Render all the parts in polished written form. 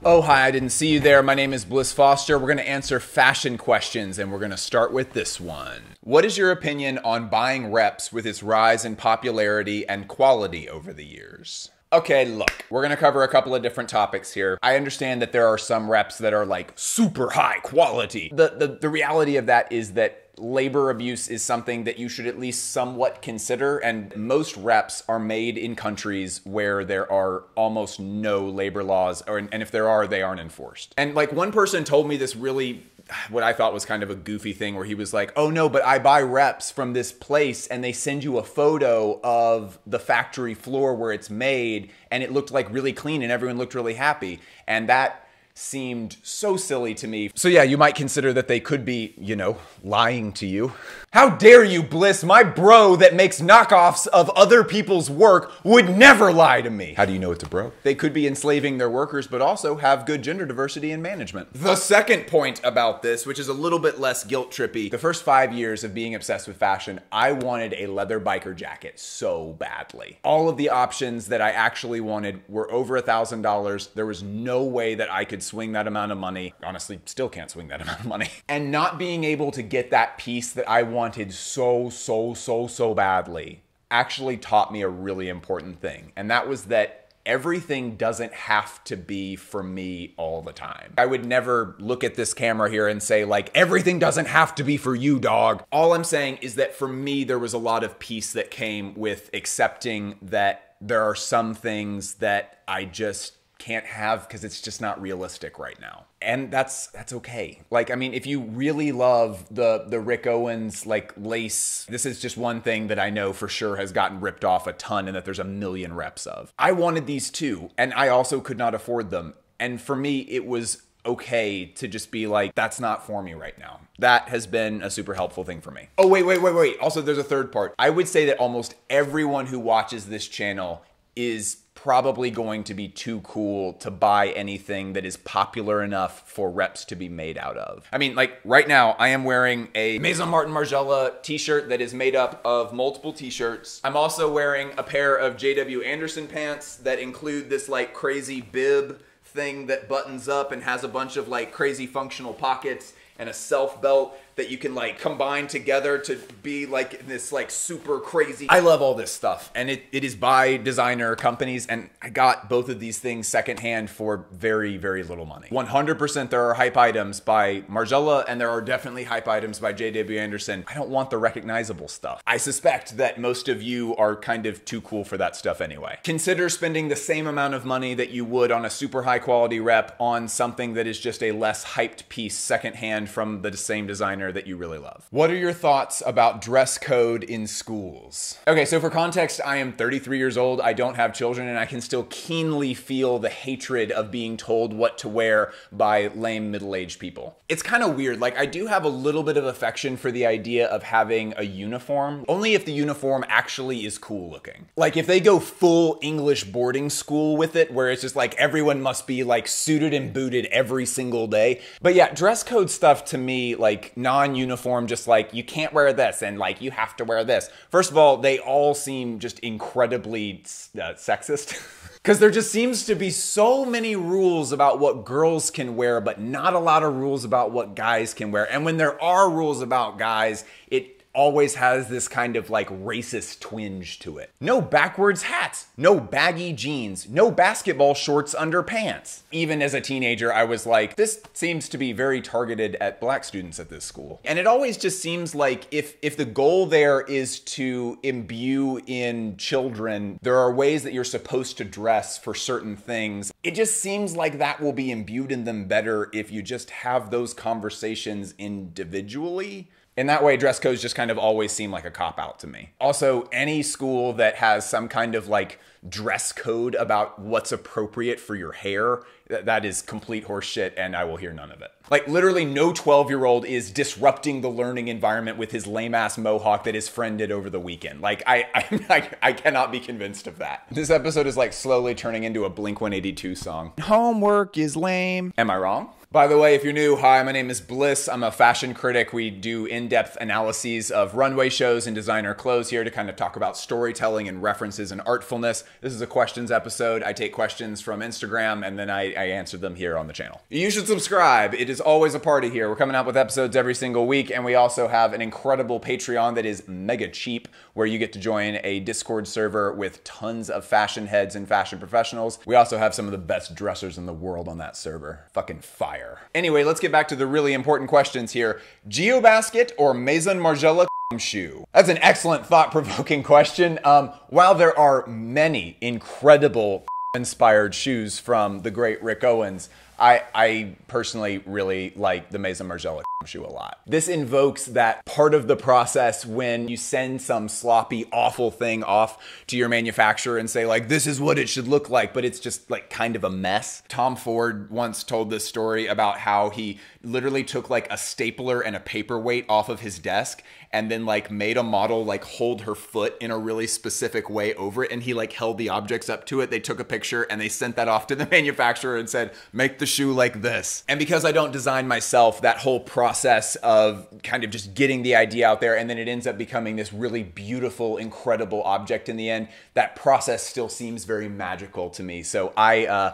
Oh, hi, I didn't see you there. My name is Bliss Foster. We're going to answer fashion questions, and we're going to start with this one. What is your opinion on buying reps with its rise in popularity and quality over the years? Okay, look, we're gonna cover a couple of different topics here. I understand that there are some reps that are like super high quality. The reality of that is that labor abuse is something that you should at least somewhat consider, and most reps are made in countries where there are almost no labor laws, and if there are, they aren't enforced. And like one person told me this really, what I thought was kind of a goofy thing where he was like, oh no, but I buy reps from this place and they send you a photo of the factory floor where it's made and it looked like really clean and everyone looked really happy. And that seemed so silly to me. So yeah, you might consider that they could be, you know, lying to you. How dare you, Bliss? My bro that makes knockoffs of other people's work would never lie to me. How do you know it's a bro? They could be enslaving their workers, but also have good gender diversity in management. The second point about this, which is a little bit less guilt trippy, the first 5 years of being obsessed with fashion, I wanted a leather biker jacket so badly. All of the options that I actually wanted were over $1,000. There was no way that I could swing that amount of money. Honestly, still can't swing that amount of money. And not being able to get that piece that I wanted so badly actually taught me a really important thing. And that was that everything doesn't have to be for me all the time. I would never look at this camera here and say like, everything doesn't have to be for you, dog. All I'm saying is that for me, there was a lot of peace that came with accepting that there are some things that I just can't have because it's just not realistic right now. And that's okay. Like, I mean, if you really love the Rick Owens like lace, this is just one thing that I know for sure has gotten ripped off a ton and that there's a million reps of. I wanted these too, and I also could not afford them. And for me, it was okay to just be like, that's not for me right now. That has been a super helpful thing for me. Oh, wait. Also, there's a third part. I would say that almost everyone who watches this channel is probably going to be too cool to buy anything that is popular enough for reps to be made out of. I mean, like right now, I am wearing a Maison Martin Margiela t-shirt that is made up of multiple t-shirts. I'm also wearing a pair of JW Anderson pants that include this like crazy bib thing that buttons up and has a bunch of like crazy functional pockets and a self belt that you can like combine together to be like this like super crazy. I love all this stuff, and it is by designer companies, and I got both of these things secondhand for very, very little money. 100% there are hype items by Margiela, and there are definitely hype items by JW Anderson. I don't want the recognizable stuff. I suspect that most of you are kind of too cool for that stuff anyway. Consider spending the same amount of money that you would on a super high quality rep on something that is just a less hyped piece secondhand from the same designer that you really love. What are your thoughts about dress code in schools? Okay, so for context, I am 33 years old, I don't have children, and I can still keenly feel the hatred of being told what to wear by lame middle-aged people. It's kind of weird, like I do have a little bit of affection for the idea of having a uniform, only if the uniform actually is cool looking. Like if they go full English boarding school with it, where it's just like everyone must be like suited and booted every single day. But yeah, dress code stuff to me, like non-uniform, just like you can't wear this and like you have to wear this. First of all, they all seem just incredibly sexist. Because there just seems to be so many rules about what girls can wear, but not a lot of rules about what guys can wear. And when there are rules about guys, it always has this kind of like racist twinge to it. No backwards hats, no baggy jeans, no basketball shorts under pants. Even as a teenager, I was like, this seems to be very targeted at black students at this school. And it always just seems like if the goal there is to imbue in children, there are ways that you're supposed to dress for certain things. It just seems like that will be imbued in them better if you just have those conversations individually. In that way, dress codes just kind of always seem like a cop-out to me. Also, any school that has some kind of like dress code about what's appropriate for your hair, that is complete horseshit, and I will hear none of it. Like literally no 12-year-old is disrupting the learning environment with his lame-ass mohawk that his friend did over the weekend. Like I cannot be convinced of that. This episode is like slowly turning into a Blink-182 song. Homework is lame. Am I wrong? By the way, if you're new, hi, my name is Bliss. I'm a fashion critic. We do in-depth analyses of runway shows and designer clothes here to kind of talk about storytelling and references and artfulness. This is a questions episode. I take questions from Instagram and then I answer them here on the channel. You should subscribe. It is always a party here. We're coming out with episodes every single week, and we also have an incredible Patreon that is mega cheap, where you get to join a Discord server with tons of fashion heads and fashion professionals. We also have some of the best dressers in the world on that server. Fucking fire. Anyway, let's get back to the really important questions here. GeoBasket or Maison Margiela shoe? That's an excellent, thought-provoking question. While there are many incredible inspired shoes from the great Rick Owens, I personally really like the Maison Margiela shoe a lot. This invokes that part of the process when you send some sloppy, awful thing off to your manufacturer and say, like, this is what it should look like, but it's just like kind of a mess. Tom Ford once told this story about how he literally took like a stapler and a paperweight off of his desk and then like made a model like hold her foot in a really specific way over it, and he like held the objects up to it. They took a picture and they sent that off to the manufacturer and said, make the shoe like this. And because I don't design myself, that whole process of kind of just getting the idea out there and then it ends up becoming this really beautiful, incredible object in the end, that process still seems very magical to me. So I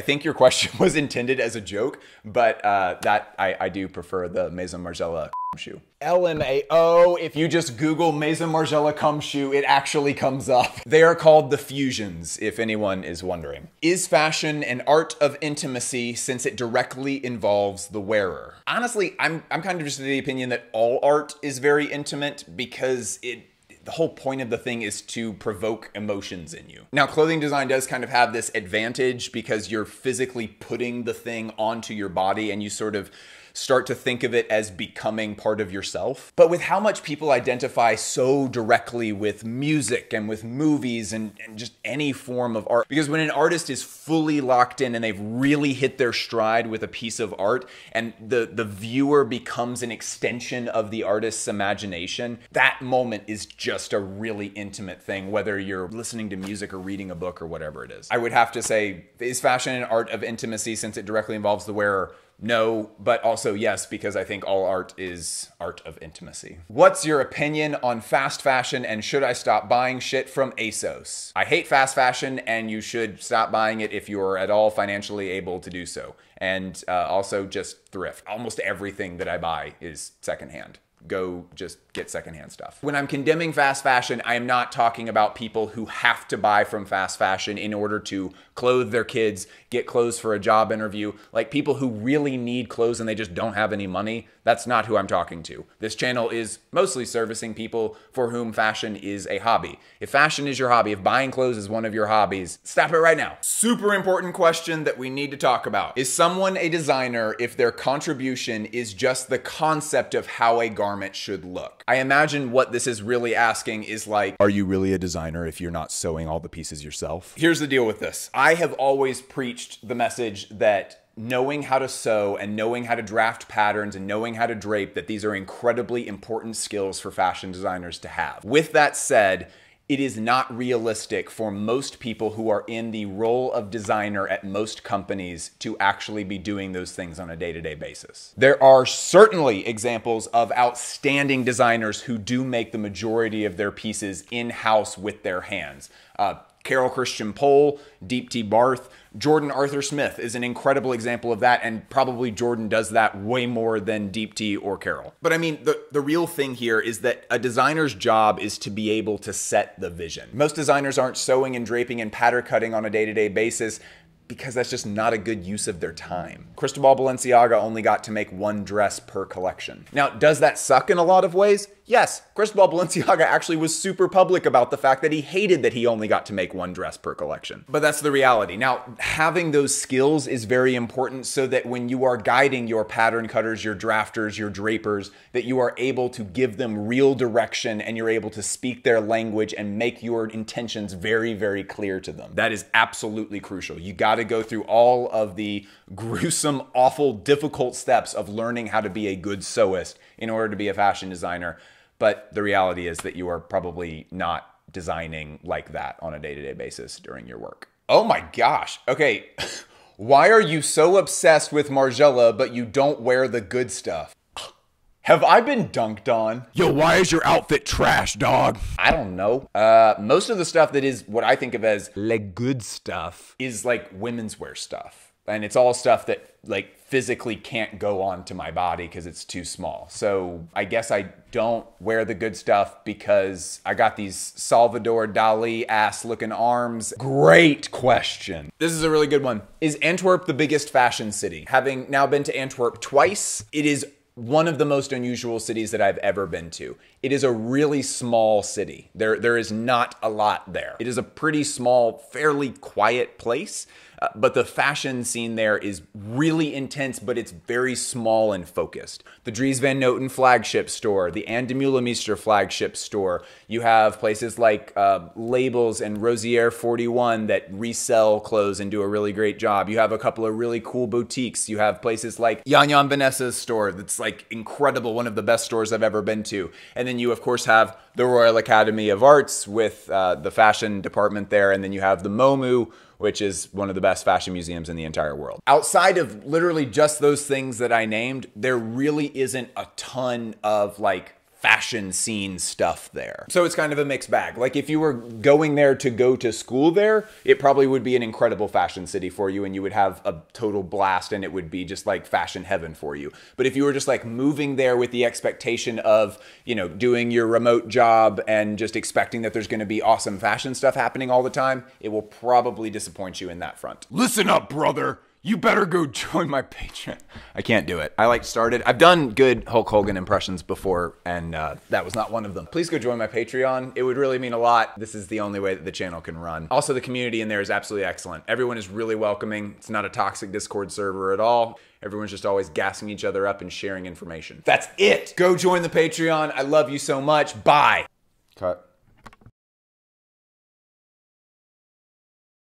think your question was intended as a joke, but that I do prefer the Maison Margiela shoe. LMAO, if you just Google Maison Margiela shoe, it actually comes up. They are called the Fusions, if anyone is wondering. Is fashion an art of intimacy since it directly involves the wearer? Honestly, I'm kind of just of the opinion that all art is very intimate because the whole point of the thing is to provoke emotions in you. Now, clothing design does kind of have this advantage because you're physically putting the thing onto your body and you sort of start to think of it as becoming part of yourself. But with how much people identify so directly with music and with movies and just any form of art, because when an artist is fully locked in and they've really hit their stride with a piece of art and the viewer becomes an extension of the artist's imagination, that moment is just a really intimate thing, whether you're listening to music or reading a book or whatever it is. I would have to say, is fashion an art of intimacy since it directly involves the wearer? No, but also yes, because I think all art is art of intimacy. What's your opinion on fast fashion and should I stop buying shit from ASOS? I hate fast fashion and you should stop buying it if you're at all financially able to do so. And also just thrift. Almost everything that I buy is secondhand. Go just get secondhand stuff. When I'm condemning fast fashion, I am not talking about people who have to buy from fast fashion in order to clothe their kids, get clothes for a job interview, like people who really need clothes and they just don't have any money. That's not who I'm talking to. This channel is mostly servicing people for whom fashion is a hobby. If fashion is your hobby, if buying clothes is one of your hobbies, stop it right now. Super important question that we need to talk about. Is someone a designer if their contribution is just the concept of how a garment should look? I imagine what this is really asking is like, are you really a designer if you're not sewing all the pieces yourself? Here's the deal with this. I have always preached the message that knowing how to sew and knowing how to draft patterns and knowing how to drape, that these are incredibly important skills for fashion designers to have. With that said, it is not realistic for most people who are in the role of designer at most companies to actually be doing those things on a day-to-day basis. There are certainly examples of outstanding designers who do make the majority of their pieces in-house with their hands. Carol Christian Pohl, Deepti Barth, Jordan Arthur Smith is an incredible example of that, and probably Jordan does that way more than Deepti or Carol. But I mean, the real thing here is that a designer's job is to be able to set the vision. Most designers aren't sewing and draping and pattern cutting on a day-to-day basis because that's just not a good use of their time. Cristobal Balenciaga only got to make one dress per collection. Now, does that suck in a lot of ways? Yes, Cristobal Balenciaga actually was super public about the fact that he hated that he only got to make one dress per collection. But that's the reality. Now, having those skills is very important so that when you are guiding your pattern cutters, your drafters, your drapers, that you are able to give them real direction and you're able to speak their language and make your intentions very, very clear to them. That is absolutely crucial. You got to go through all of the gruesome, awful, difficult steps of learning how to be a good sewist in order to be a fashion designer. But the reality is that you are probably not designing like that on a day-to-day basis during your work. Oh my gosh. Okay. Why are you so obsessed with Margiela, but you don't wear the good stuff? Have I been dunked on? Yo, why is your outfit trash, dog? I don't know. Most of the stuff that is what I think of as Le good stuff is like women's wear stuff. And it's all stuff that like physically can't go onto my body because it's too small. So I guess I don't wear the good stuff because I got these Salvador Dali ass looking arms. Great question. This is a really good one. Is Antwerp the biggest fashion city? Having now been to Antwerp twice, it is one of the most unusual cities that I've ever been to. It is a really small city. There is not a lot there. It is a pretty small, fairly quiet place, but the fashion scene there is really intense, but it's very small and focused. The Dries Van Noten flagship store, the Anne de Meulemeester flagship store. You have places like Labels and Rosier 41 that resell clothes and do a really great job. You have a couple of really cool boutiques. You have places like Jan Jan Vanessa's store that's like incredible, one of the best stores I've ever been to. And then you, of course, have the Royal Academy of Arts with the fashion department there. And then you have the MoMU, which is one of the best fashion museums in the entire world. Outside of literally just those things that I named, there really isn't a ton of like fashion scene stuff there. So it's kind of a mixed bag. Like if you were going there to go to school there, it probably would be an incredible fashion city for you and you would have a total blast and it would be just like fashion heaven for you. But if you were just like moving there with the expectation of, you know, doing your remote job and just expecting that there's going to be awesome fashion stuff happening all the time, it will probably disappoint you in that front. Listen up, brother. You better go join my Patreon. I can't do it. I've done good Hulk Hogan impressions before, and that was not one of them. Please go join my Patreon. It would really mean a lot. This is the only way that the channel can run. Also, the community in there is absolutely excellent. Everyone is really welcoming. It's not a toxic Discord server at all. Everyone's just always gassing each other up and sharing information. That's it. Go join the Patreon. I love you so much. Bye. Cut.